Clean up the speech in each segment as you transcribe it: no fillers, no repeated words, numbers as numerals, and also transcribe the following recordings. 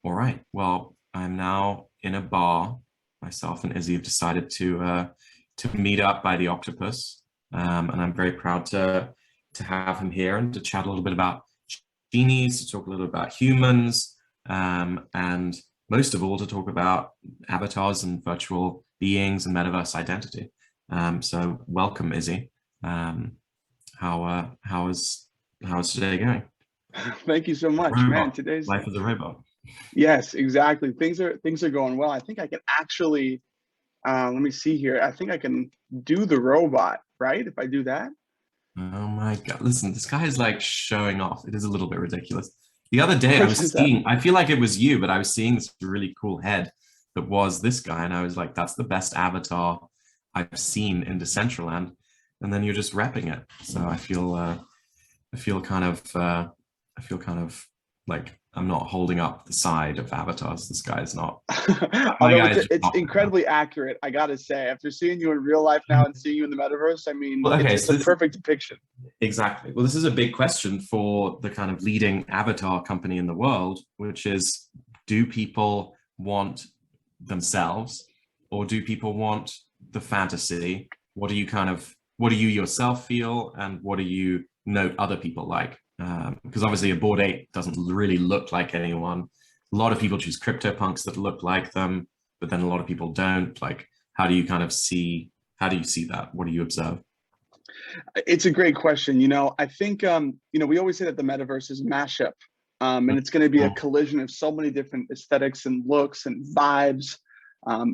All right. Well, I'm now in a bar. Myself and Izzy have decided to meet up by the Octopus, and I'm very proud to have him here and to chat a little bit about genies, to talk a little about humans, and most of all to talk about avatars and virtual beings and metaverse identity. So welcome, Izzy. Um, how is today going? Thank you so much, man. Robot. Today's Life as a robot. yes, exactly. Things are going well. I think I can actually let me see here. I think I can do the robot, right? If I do that. Oh my God. Listen, this guy is like showing off. It is a little bit ridiculous. The other day I What was is that? seeing, I feel like it was you, but I was seeing this really cool head that was this guy. And I was like, that's the best avatar I've seen in Decentraland. And then you're just repping it. So I feel kind of, I feel kind of like I'm not holding up the side of avatars. This guy is not, my Although guy is just it's not. incredibly accurate, I gotta say. After seeing you in real life now and seeing you in the metaverse, I mean, Well, it's okay, it's a so this perfect depiction. exactly. Well, this is a big question for the kind of leading avatar company in the world, which is, do people want themselves or do people want the fantasy? What do you yourself feel and what do you note other people like? Because obviously a Bored Ape doesn't really look like anyone. A lot of people choose CryptoPunks that look like them, but then a lot of people don't. Like, how do you see that? What do you observe? It's a great question. I think we always say that the metaverse is a mashup. And it's going to be a collision of so many different aesthetics and looks and vibes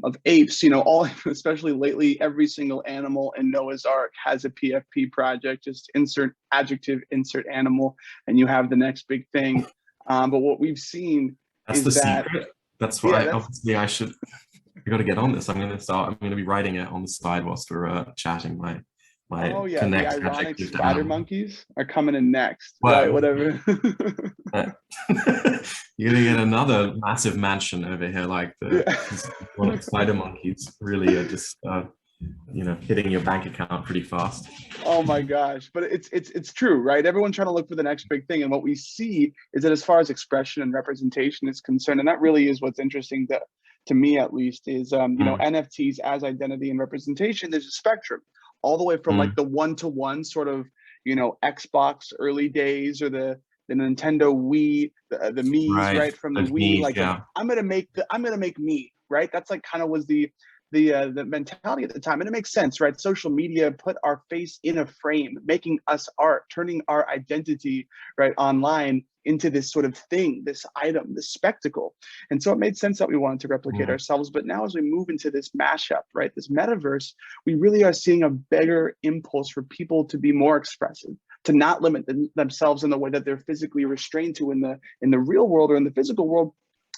of apes. All especially lately, every single animal in Noah's Ark has a PFP project. Just insert adjective, insert animal, and you have the next big thing. But what we've seen That's the is that, secret. That's yeah, why that's obviously I got to get on this. I'm going to be writing it on the side whilst we're chatting. My oh yeah, the connect ironic adjective to spider animal. monkeys are coming in next, right? Well, Whatever. uh, you're going to get another massive mansion over here, like the Yeah. one spider monkeys. Really are just hitting your bank account pretty fast. Oh my gosh, but it's true, right? Everyone's trying to look for the next big thing, and what we see is that as far as expression and representation is concerned, and that really is what's interesting to me at least is Mm, NFTs as identity and representation. There's a spectrum, all the way from like mm, the one-to-one sort of Xbox early days or the Nintendo Wii, the Mii's, right. right from the Those Wii, knees, like yeah. I'm gonna make me, right? That's like kind of was the mentality at the time, and it makes sense, right? Social media put our face in a frame, making us art, turning our identity right online into this sort of thing, this item, this spectacle. And so it made sense that we wanted to replicate Mm, ourselves. But now as we move into this mashup, right, this metaverse, we really are seeing a bigger impulse for people to be more expressive, to not limit themselves in the way that they're physically restrained to in the real world or in the physical world,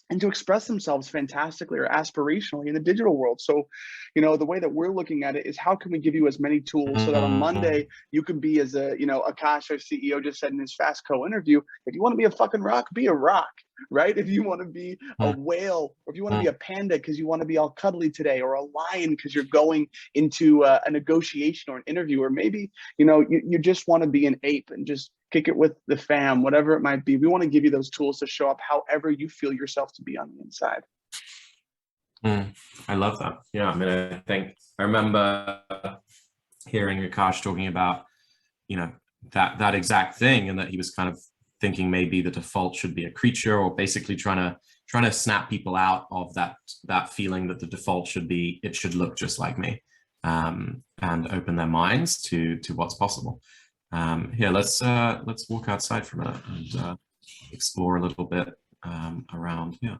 and to express themselves fantastically or aspirationally in the digital world. So, the way that we're looking at it is how can we give you as many tools so that on mm, Monday you can be as Akash, our CEO, just said in his Fast Co interview, if you want to be a fucking rock, be a rock, right? If you want to be a mm, whale, or if you want to be mm. a panda because you want to be all cuddly today, or a lion because you're going into a negotiation or an interview, or maybe you just want to be an ape and just kick it with the fam, whatever it might be. We want to give you those tools to show up however you feel yourself to be on the inside. Mm, I love that. Yeah, I mean, I remember hearing Akash talking about, you know, that exact thing, and that he was kind of thinking maybe the default should be a creature, or basically trying to snap people out of that feeling that the default should be it should look just like me, and open their minds to what's possible. Here, let's walk outside for a minute and explore a little bit around. Yeah.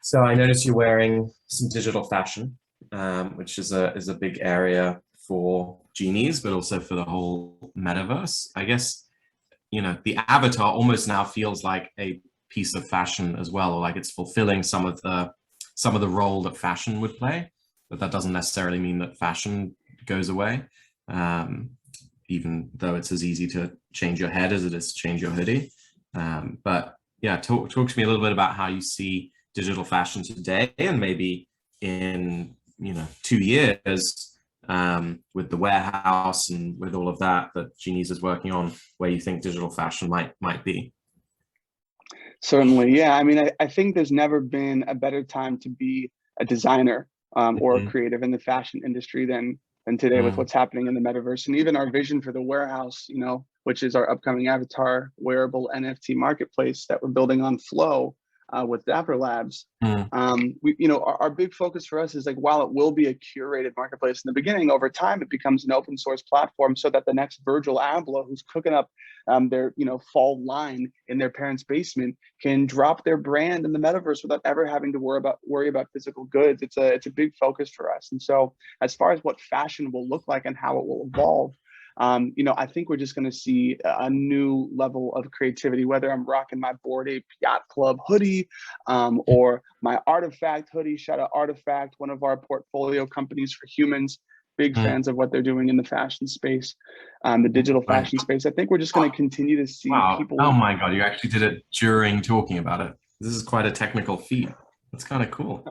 So I noticed you're wearing some digital fashion, which is a big area for genies, but also for the whole metaverse. I guess the avatar almost now feels like a piece of fashion as well, or like it's fulfilling some of the role that fashion would play. But that doesn't necessarily mean that fashion goes away, um, even though it's as easy to change your head as it is to change your hoodie. But yeah, talk to me a little bit about how you see digital fashion today, and maybe in 2 years, with the warehouse and with all of that Genies is working on, where you think digital fashion might be. Certainly, yeah. I mean, I think there's never been a better time to be a designer or a Mhm. creative in the fashion industry than today with Mm. what's happening in the metaverse. And even our vision for the warehouse, which is our upcoming avatar wearable NFT marketplace that we're building on Flow with Dapper Labs. Mm. Our big focus for us is like, while it will be a curated marketplace in the beginning, over time it becomes an open source platform so that the next Virgil Abloh who's cooking up their fall line in their parents' basement can drop their brand in the metaverse without ever having to worry about physical goods. It's a big focus for us. And so as far as what fashion will look like and how it will evolve, I think we're just going to see a new level of creativity, whether I'm rocking my Bored Ape Yacht Club hoodie or my Artifact hoodie. Shout out Artifact, one of our portfolio companies for humans. Big Mm. fans of what they're doing in the fashion space, the digital Right. fashion space. I think we're just going to continue to see Wow. Oh people. my God, you actually did it during talking about it. This is quite a technical feat. That's kind of cool.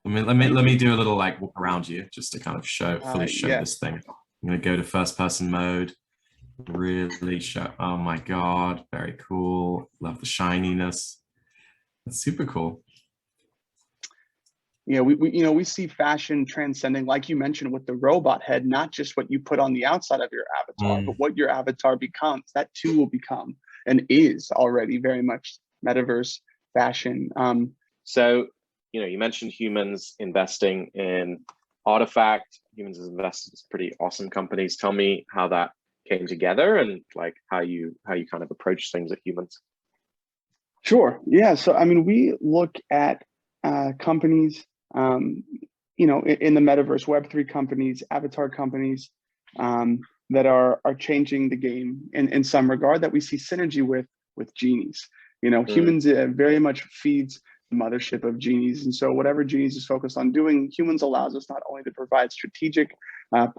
Thank Let me you. do a little like walk around you just to kind of fully show Yeah. this thing. I'm gonna go to first person mode. Really show. Oh my God, very cool. Love the shininess. That's super cool. We see fashion transcending, like you mentioned, with the robot head, not just what you put on the outside of your avatar, but Mm. what your avatar becomes. That too will become and is already very much metaverse fashion. So, you mentioned humans investing in Artifact. Humans has invested in pretty awesome companies. Tell me how that came together and like how you kind of approach things at humans. Sure. Yeah. So, I mean, we look at companies, in the metaverse, Web3 companies, avatar companies that are changing the game in some regard that we see synergy with Genies. Mm, Humans very much feeds the mothership of Genies. And so whatever Genies is focused on doing, humans allows us not only to provide strategic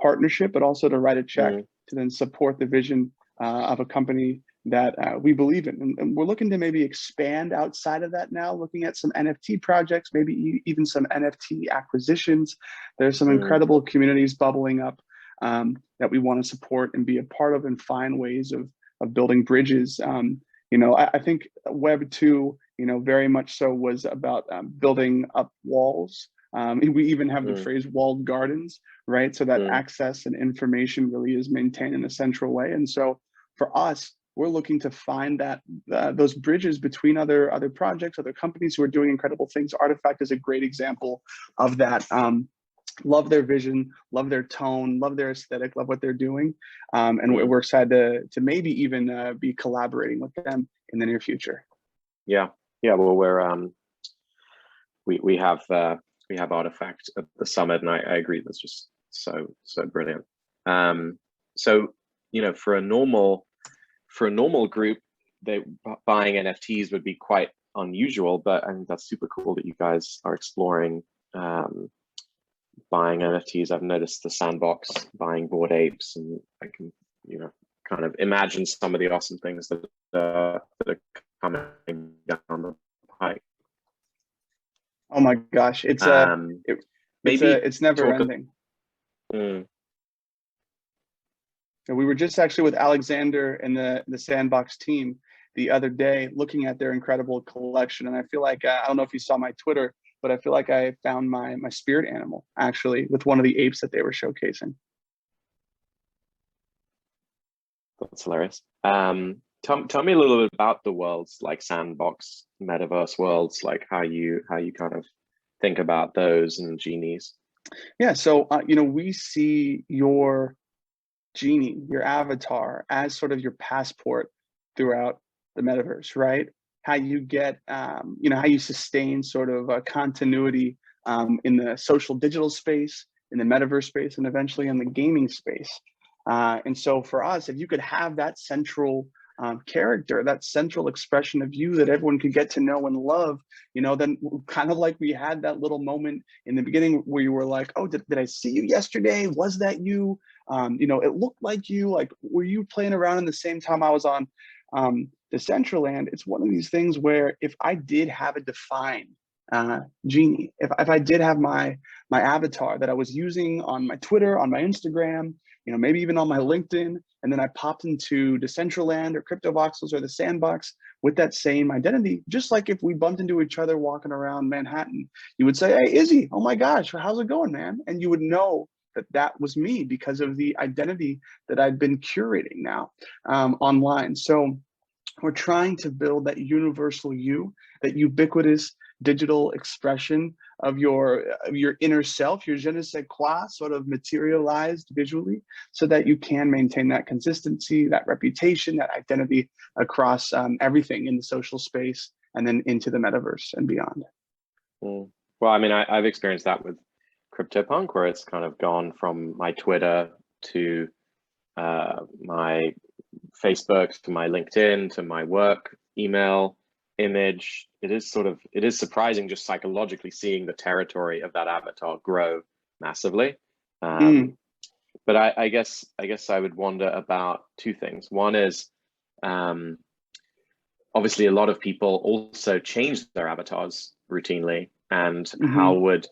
partnership, but also to write a check mm, to then support the vision of a company that we believe in. And we're looking to maybe expand outside of that now, looking at some NFT projects, maybe even some NFT acquisitions. There's some mm, incredible communities bubbling up that we want to support and be a part of and find ways of building bridges. I think Web 2, very much so was about building up walls. We even have the mm, phrase walled gardens, right? So that mm, access and information really is maintained in a central way. And so for us, we're looking to find that those bridges between other projects, other companies who are doing incredible things. Artifact is a great example of that. Love their vision, love their tone, love their aesthetic, love what they're doing, and mm. we're excited to maybe even be collaborating with them in the near future. Yeah, yeah. Well, we have Artifact at the summit, and I agree. That's just so brilliant. So for a normal group, they buying NFTs would be quite unusual, but I think that's super cool that you guys are exploring buying NFTs. I've noticed the Sandbox buying Bored Apes, and I can kind of imagine some of the awesome things that are coming down the pike. Oh my gosh, Maybe it's never talk. ending. Mm, And we were just actually with Alexander and the Sandbox team the other day looking at their incredible collection, and I feel like I don't know if you saw my Twitter, but I feel like I found my spirit animal actually with one of the apes that they were showcasing. that's hilarious. Tell me a little bit about the worlds, like Sandbox, metaverse worlds, like how you kind of think about those and Genies. Yeah, so we see your genie, your avatar, as sort of your passport throughout the metaverse, right? How you get, how you sustain sort of a continuity in the social digital space, in the metaverse space, and eventually in the gaming space. And so for us, if you could have that central character, that central expression of you that everyone could get to know and love, then kind of like we had that little moment in the beginning where you were like, oh, did I see you yesterday? Was that you? It looked like you. Like, were you playing around in the same time I was on Decentraland? It's one of these things where if I did have a defined genie, if I did have my avatar that I was using on my Twitter, on my Instagram, maybe even on my LinkedIn, and then I popped into Decentraland or Crypto Voxels or the Sandbox with that same identity. Just like if we bumped into each other walking around Manhattan, you would say, "Hey, Izzy, oh my gosh, how's it going, man?" And you would know that that was me because of the identity that I'd been curating now online. So we're trying to build that universal you, that ubiquitous digital expression of your inner self, your je ne sais quoi, sort of materialized visually, so that you can maintain that consistency, that reputation, that identity across everything in the social space, and then into the metaverse and beyond. Well, I mean, I've experienced that with CryptoPunk, where it's kind of gone from my Twitter to my Facebook to my LinkedIn to my work email image. It is surprising just psychologically seeing the territory of that avatar grow massively. But I guess I would wonder about two things. One is obviously a lot of people also change their avatars routinely, and would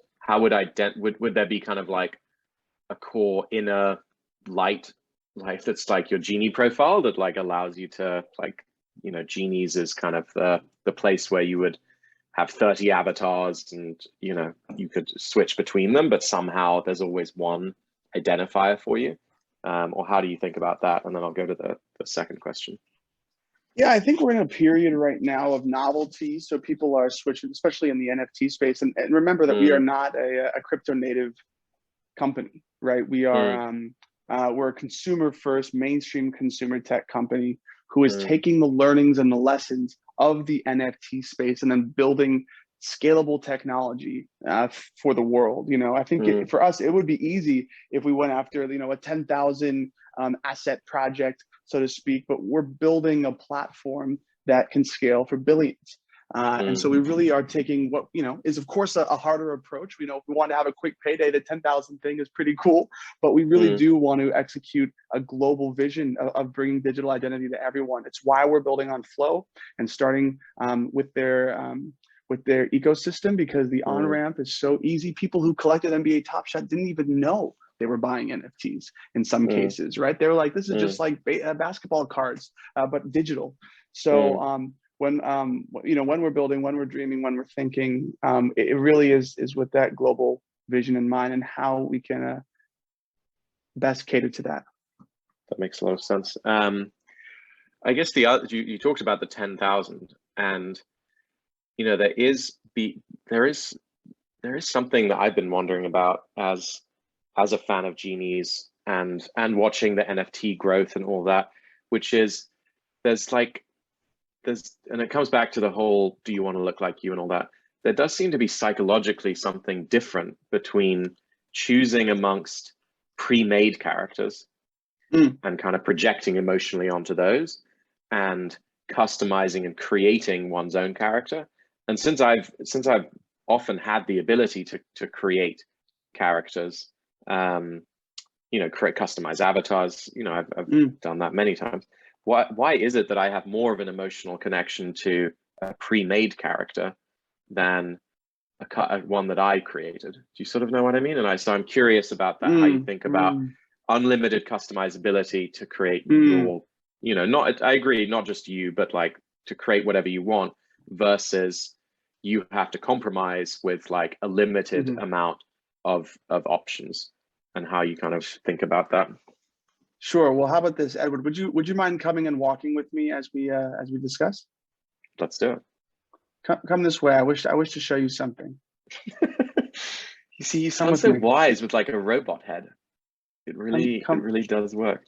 there be kind of like a core inner life that's like your Genie profile that like allows you to like, Genies is kind of the place where you would have 30 avatars and you could switch between them, but somehow there's always one identifier for you, or how do you think about that? And then I'll go to the second question. Yeah, I think we're in a period right now of novelty. So people are switching, especially in the NFT space. And remember that we are not a crypto native company, right? We are, we're a consumer first, mainstream consumer tech company who is taking the learnings and the lessons of the NFT space and then building scalable technology for the world. I think for us, it would be easy if we went after, a 10,000 asset project, so to speak, but we're building a platform that can scale for billions. And so we really are taking what, is of course a harder approach. If we want to have a quick payday, the 10,000 thing is pretty cool, but we really do want to execute a global vision of bringing digital identity to everyone. It's why we're building on Flow and starting with their ecosystem, because the on-ramp is so easy. People who collected NBA Top Shot didn't even know they were buying NFTs in some cases, right? They were like, this is just like basketball cards, but digital. So when we're building, when we're dreaming, when we're thinking, it really is with that global vision in mind and how we can best cater to that. That makes a lot of sense. I guess you talked about the 10,000, and there is something that I've been wondering about as a fan of Genies and watching the NFT growth and all that, which is and it comes back to the whole, do you want to look like you and all that? There does seem to be psychologically something different between choosing amongst pre-made characters and kind of projecting emotionally onto those, and customizing and creating one's own character. And since I've often had the ability to create characters, create customized avatars, I've done that many times. Why is it that I have more of an emotional connection to a pre-made character than one that I created? Do you sort of know what I mean? And so I'm curious about that, how you think about unlimited customizability to create your, I agree, not just you, but like to create whatever you want, versus you have to compromise with like a limited amount of options, and how you kind of think about that. Sure. Well, how about this, Edward? Would you mind coming and walking with me as we discuss? Let's do it. Come this way. I wish to show you something. You see, you sound so wise with like a robot head. It really does work.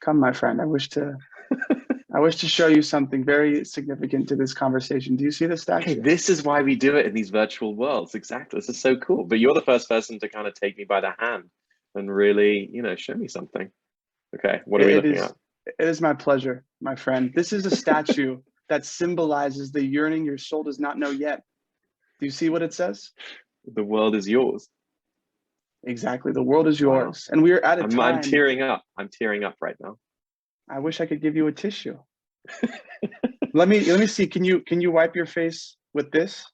Come, my friend. I wish to show you something very significant to this conversation. Do you see the statue? Okay, this is why we do it in these virtual worlds. Exactly. This is so cool. But you're the first person to kind of take me by the hand and really, show me something. Okay, what are we looking at? It is my pleasure, my friend. This is a statue that symbolizes the yearning your soul does not know yet. Do you see what it says? The world is yours. Exactly. The world is yours. Wow. And we are at a time. I'm tearing up. I'm tearing up right now. I wish I could give you a tissue. Let me see. Can you wipe your face with this?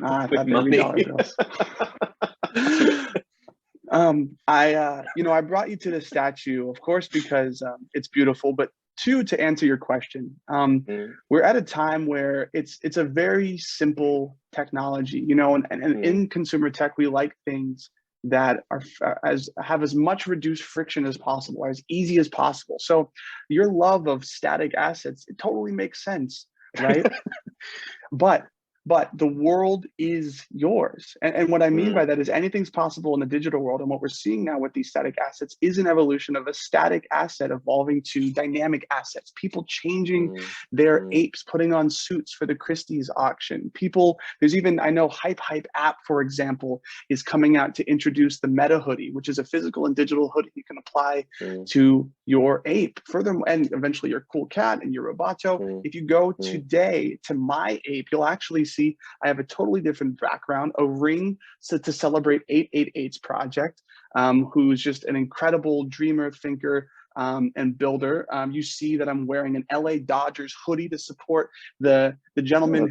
I thought they were dollar bills. I brought you to the statue, of course, because it's beautiful, but two, to answer your question, we're at a time where it's a very simple technology, and in consumer tech, we like things that have as much reduced friction as possible, as easy as possible. So your love of static assets, it totally makes sense, right? But the world is yours. And what I mean by that is anything's possible in the digital world. And what we're seeing now with these static assets is an evolution of a static asset evolving to dynamic assets, people changing their apes, putting on suits for the Christie's auction. There's even, I know Hype app, for example, is coming out to introduce the Meta hoodie, which is a physical and digital hoodie you can apply to your ape. Furthermore, and eventually your cool cat and your roboto. If you go today to my ape, you'll actually see I have a totally different background, a ring to celebrate 888's project, who's just an incredible dreamer, thinker, and builder. You see that I'm wearing an LA Dodgers hoodie to support the gentleman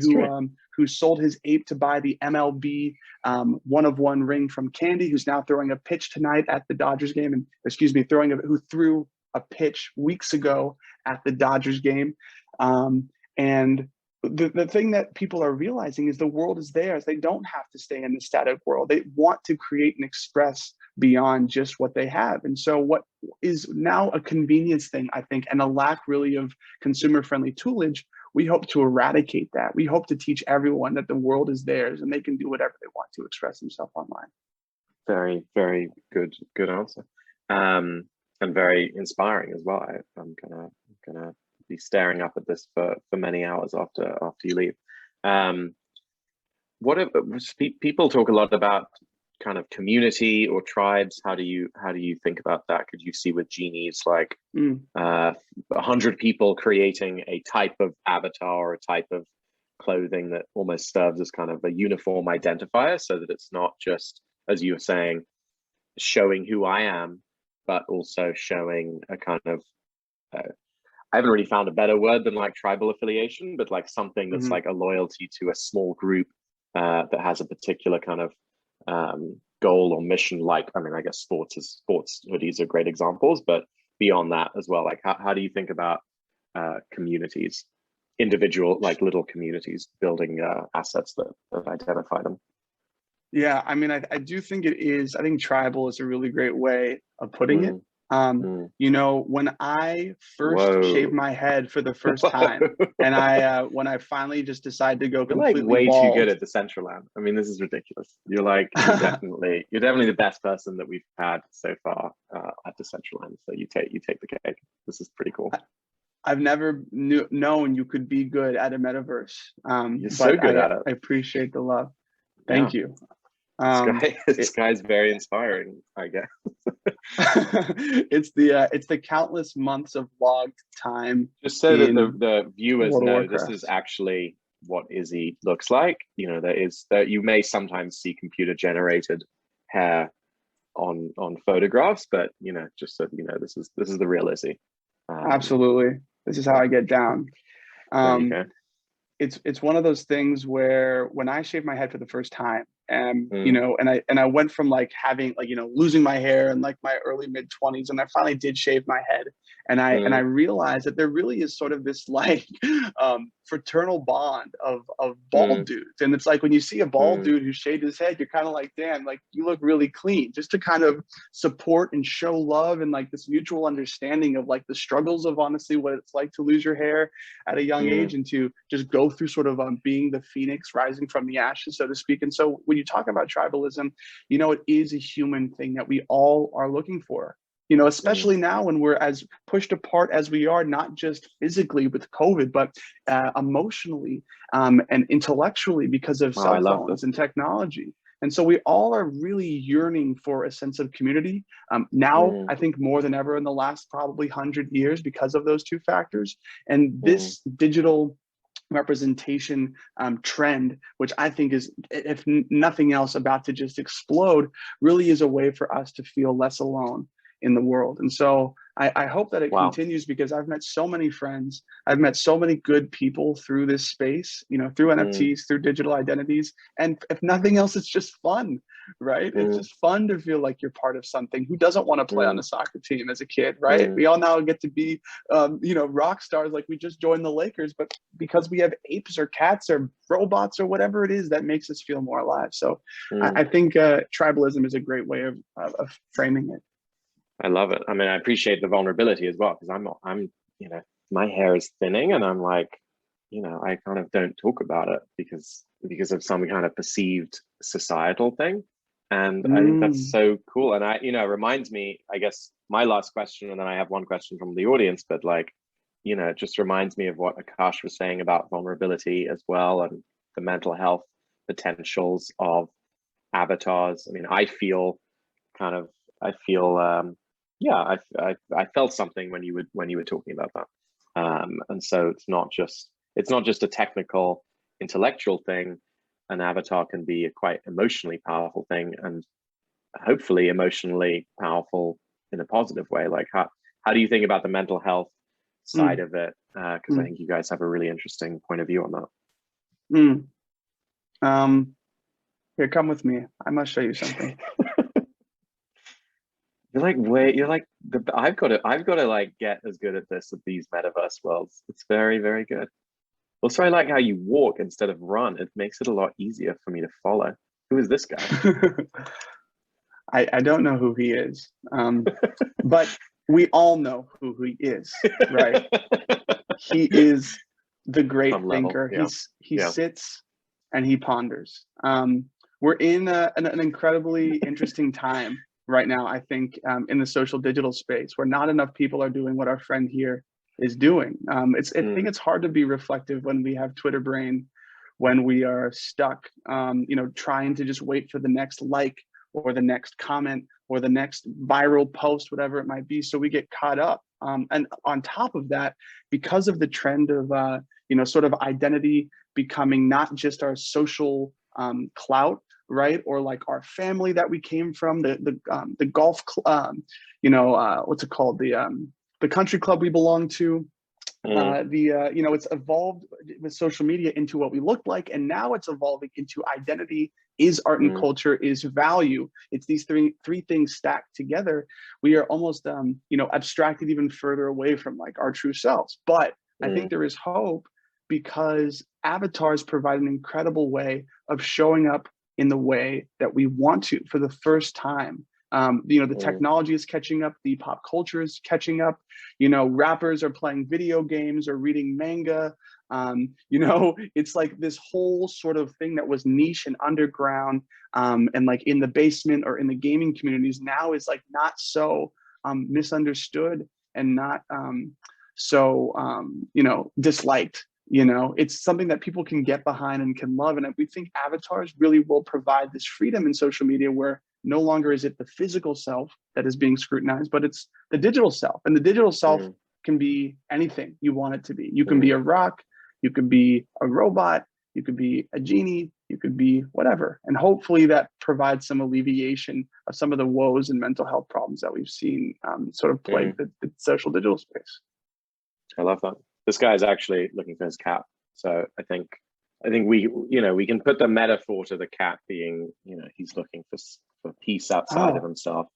who sold his ape to buy the MLB 1-of-1 ring from Candy, who's now throwing a pitch tonight at the Dodgers game, and who threw a pitch weeks ago at the Dodgers game. And the thing that people are realizing is the world is theirs. They don't have to stay in the static world. They want to create and express beyond just what they have. And so what is now a convenience thing, I think, and a lack really of consumer-friendly toolage, we hope to eradicate that. We hope to teach everyone that the world is theirs and they can do whatever they want to express themselves online. Very, very good answer. And very inspiring as well. I'm gonna be staring up at this for many hours after you leave. People talk a lot about kind of community or tribes? How do you think about that? Could you see with Genies like 100 people creating a type of avatar or a type of clothing that almost serves as kind of a uniform identifier, so that it's not just, as you were saying, showing who I am, but also showing a kind of I haven't really found a better word than like tribal affiliation, but like something that's like a loyalty to a small group that has a particular kind of goal or mission. Like, I mean, I guess sports hoodies are great examples, but beyond that as well, like how do you think about communities, individual, like little communities building assets that identify them? Yeah, I mean, I do think it is. I think tribal is a really great way of putting it. When I first shaved my head for the first time, and when I finally just decided to go completely way bald. too good at Decentraland. I mean, this is ridiculous. You're definitely the best person that we've had so far at Decentraland. So you take the cake. This is pretty cool. I've never known you could be good at a metaverse. You're so good at it. I appreciate the love. Thank you. This guy's very inspiring, I guess. It's the countless months of logged time. Just so that the viewers know, this is actually what Izzy looks like. You may sometimes see computer generated hair on photographs, but just so you know, this is the real Izzy. Absolutely, this is how I get down. It's one of those things where when I shaved my head for the first time, and I went from like having losing my hair in like my early mid-20s, and I finally did shave my head, and I realized that there really is sort of this like fraternal bond of bald dudes, and it's like when you see a bald dude who shaved his head, you're kind of like, damn, like you look really clean, just to kind of support and show love and like this mutual understanding of like the struggles of honestly what it's like to lose your hair at a young age, and to just go through sort of being the phoenix rising from the ashes, so to speak. And so when you talk about tribalism, it is a human thing that we all are looking for, especially now when we're as pushed apart as we are, not just physically with COVID, but emotionally and intellectually because of cell phones and technology. And so we all are really yearning for a sense of community now, I think more than ever in the last probably 100 years because of those two factors. And this digital representation trend, which I think is, if nothing else, about to just explode, really is a way for us to feel less alone in the world. And so I hope that it continues, because I've met so many friends. I've met so many good people through this space, you know, through NFTs, through digital identities. And if nothing else, it's just fun, right? It's just fun to feel like you're part of something. Who doesn't want to play on a soccer team as a kid, right? We all now get to be, you know, rock stars, like we just joined the Lakers, but because we have apes or cats or robots or whatever it is that makes us feel more alive. So I think tribalism is a great way of framing it. I love it. I mean, I appreciate the vulnerability as well, because I'm, you know, my hair is thinning, and I'm like, you know, I kind of don't talk about it because of some kind of perceived societal thing. And I think that's so cool. And you know, it reminds me, I guess, my last question, and then I have one question from the audience, but like, you know, it just reminds me of what Akash was saying about vulnerability as well, and the mental health potentials of avatars. I mean, I feel yeah, I felt something when you were talking about that, and so it's not just a technical, intellectual thing. An avatar can be a quite emotionally powerful thing, and hopefully emotionally powerful in a positive way. Like, how do you think about the mental health side of it? Because I think you guys have a really interesting point of view on that. Here, come with me. I must show you something. You're like, wait, you're like, I've got to like get as good at this, at these metaverse worlds. It's very, very good. Also, I like how you walk instead of run. It makes it a lot easier for me to follow. Who is this guy? I don't know who he is, but we all know who he is, right? He is the great thinker. Yeah. He sits and he ponders. We're in an incredibly interesting time right now, I think, in the social digital space, where not enough people are doing what our friend here is doing. I think it's hard to be reflective when we have Twitter brain, when we are stuck, you know, trying to just wait for the next like or the next comment or the next viral post, whatever it might be. So we get caught up. And on top of that, because of the trend of, you know, sort of identity becoming not just our social clout, right, or like our family that we came from, the golf, you know, what's it called, the country club we belong to, you know, it's evolved with social media into what we look like, and now it's evolving into identity is art and culture is value. It's these three things stacked together. We are almost, you know, abstracted even further away from like our true selves. But I think there is hope, because avatars provide an incredible way of showing up in the way that we want to for the first time. You know, the technology is catching up, the pop culture is catching up, you know, rappers are playing video games or reading manga. You know, it's like this whole sort of thing that was niche and underground, and like in the basement or in the gaming communities now is like not so misunderstood and not you know, disliked. You know, it's something that people can get behind and can love. And we think avatars really will provide this freedom in social media, where no longer is it the physical self that is being scrutinized, but it's the digital self. And the digital self can be anything you want it to be. You can be a rock, you could be a robot, you could be a genie, you could be whatever. And hopefully that provides some alleviation of some of the woes and mental health problems that we've seen sort of plague the social digital space. I love that. This guy is actually looking for his cat. So I think we, you know, we can put the metaphor to the cat being, you know, he's looking for peace outside of himself,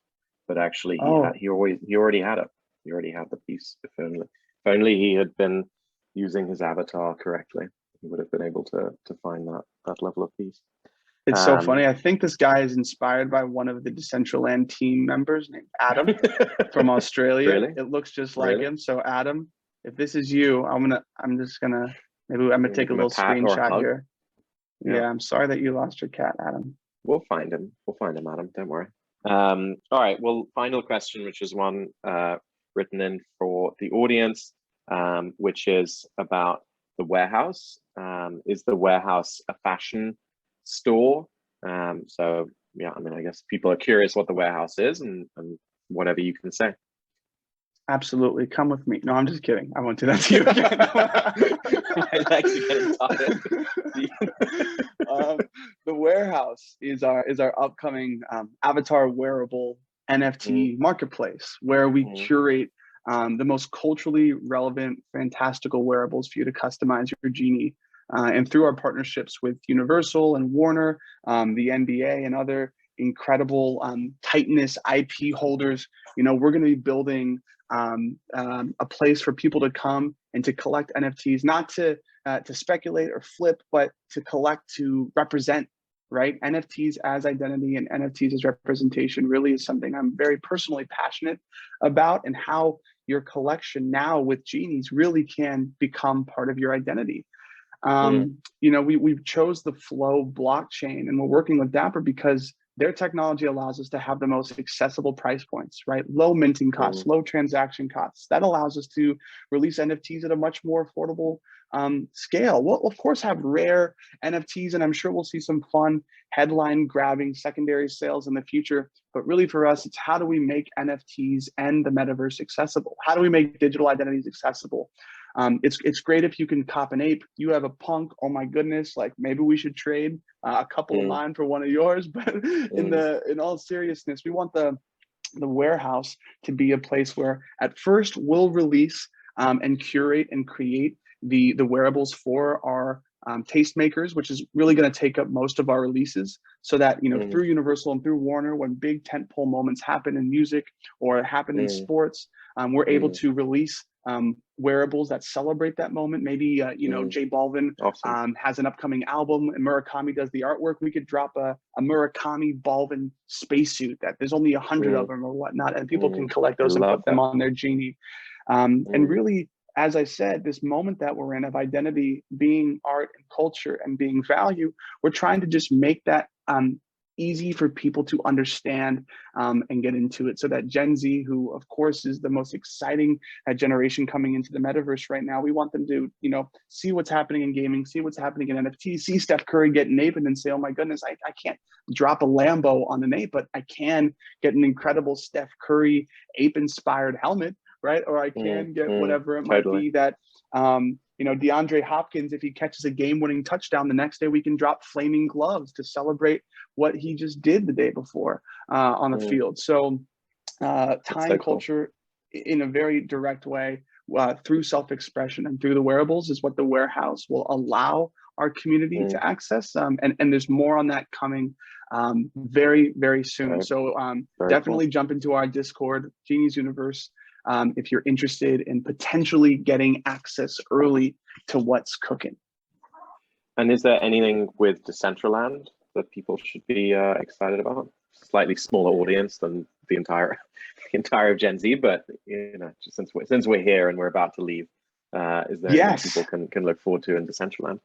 but actually he already had it. He already had the peace. If only he had been using his avatar correctly, he would have been able to find that level of peace. It's so funny. I think this guy is inspired by one of the Decentraland team members named Adam from Australia. Really? It looks just like him. So Adam, if this is you, I'm gonna take a little screenshot here. Yeah, I'm sorry that you lost your cat, Adam. We'll find him, Adam. Don't worry. All right. Well, final question, which is one written in for the audience, which is about the warehouse. Is the warehouse a fashion store? So yeah, I mean, I guess people are curious what the warehouse is, and whatever you can say. Absolutely, come with me. No, I'm just kidding. I won't do that to you again. My legs are getting tired. The warehouse is our upcoming avatar wearable NFT marketplace, where we curate the most culturally relevant, fantastical wearables for you to customize your Genie. And through our partnerships with Universal and Warner, the NBA and other incredible Titanus IP holders, we're going to be building a place for people to come and to collect NFTs, not to speculate or flip, but to collect, to represent, right? NFTs as identity and NFTs as representation really is something I'm very personally passionate about, and how your collection now with Genies really can become part of your identity. We chose the Flow blockchain, and we're working with Dapper because their technology allows us to have the most accessible price points, right? Low minting costs, low transaction costs. That allows us to release NFTs at a much more affordable scale. We'll of course have rare NFTs, and I'm sure we'll see some fun headline grabbing secondary sales in the future. But really for us, it's how do we make NFTs and the metaverse accessible? How do we make digital identities accessible? It's great if you can cop an ape. You have a punk. Oh my goodness! Like maybe we should trade a couple of mine for one of yours. But in all seriousness, we want the warehouse to be a place where at first we'll release and curate and create the wearables for our tastemakers, which is really going to take up most of our releases, so that through Universal and through Warner, when big tentpole moments happen in music or happen in sports, we're able to release wearables that celebrate that moment. Maybe J Balvin has an upcoming album and Murakami does the artwork. We could drop a Murakami Balvin spacesuit that there's only 100 of them or whatnot, and people can collect those and put them on their Genie. And really, as I said, this moment that we're in of identity being art and culture and being value, we're trying to just make that easy for people to understand and get into it, so that Gen Z, who of course is the most exciting generation coming into the metaverse right now, we want them to see what's happening in gaming, see what's happening in NFTs, see Steph Curry get an ape, and then say, oh my goodness, I can't drop a Lambo on an ape, but I can get an incredible Steph Curry ape inspired helmet, right? Or I can get whatever it might be that DeAndre Hopkins, if he catches a game-winning touchdown, the next day we can drop flaming gloves to celebrate what he just did the day before on the field. So tying culture in a very direct way through self-expression and through the wearables is what the warehouse will allow our community to access. And there's more on that coming very, very soon. So definitely jump into our Discord, Genies Universe, if you're interested in potentially getting access early to what's cooking. And is there anything with Decentraland that people should be excited about? Slightly smaller audience than the entire of Gen Z, but just since we're here and we're about to leave, is there anything people can look forward to in Decentraland?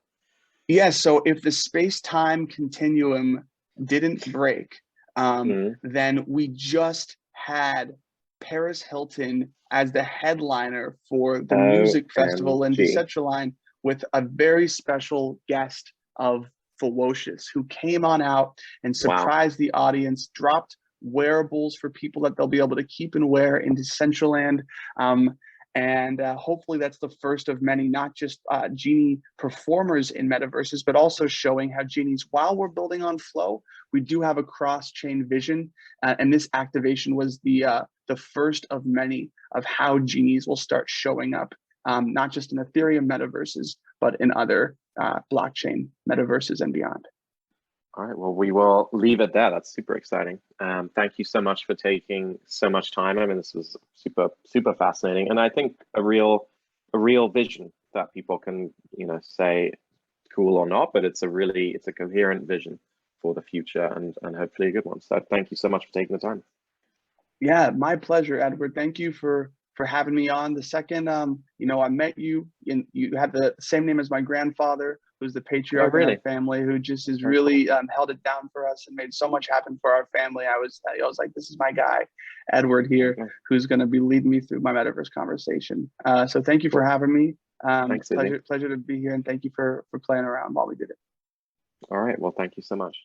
Yes. So if the space-time continuum didn't break, then we just had Paris Hilton as the headliner for the music festival in Decentraland, with a very special guest of Ferocious, who came on out and surprised the audience, dropped wearables for people that they'll be able to keep and wear in Decentraland. And hopefully that's the first of many, not just Genie performers in metaverses, but also showing how Genies, while we're building on Flow, we do have a cross-chain vision. And this activation was the first of many of how Genies will start showing up, not just in Ethereum metaverses, but in other blockchain metaverses and beyond. All right, well, we will leave it there. That's super exciting. Thank you so much for taking so much time. I mean, this was super fascinating, and I think a real vision that people can say cool or not, but it's a coherent vision for the future, and hopefully a good one. So thank you so much for taking the time. Yeah, my pleasure, Edward. Thank you for having me on. The second I met you, and you had the same name as my grandfather, who's the patriarch of our family, who just has really held it down for us and made so much happen for our family. I was like, this is my guy, Edward here, who's going to be leading me through my metaverse conversation. So thank you for having me. Pleasure to be here, and thank you for playing around while we did it. All right, well, thank you so much.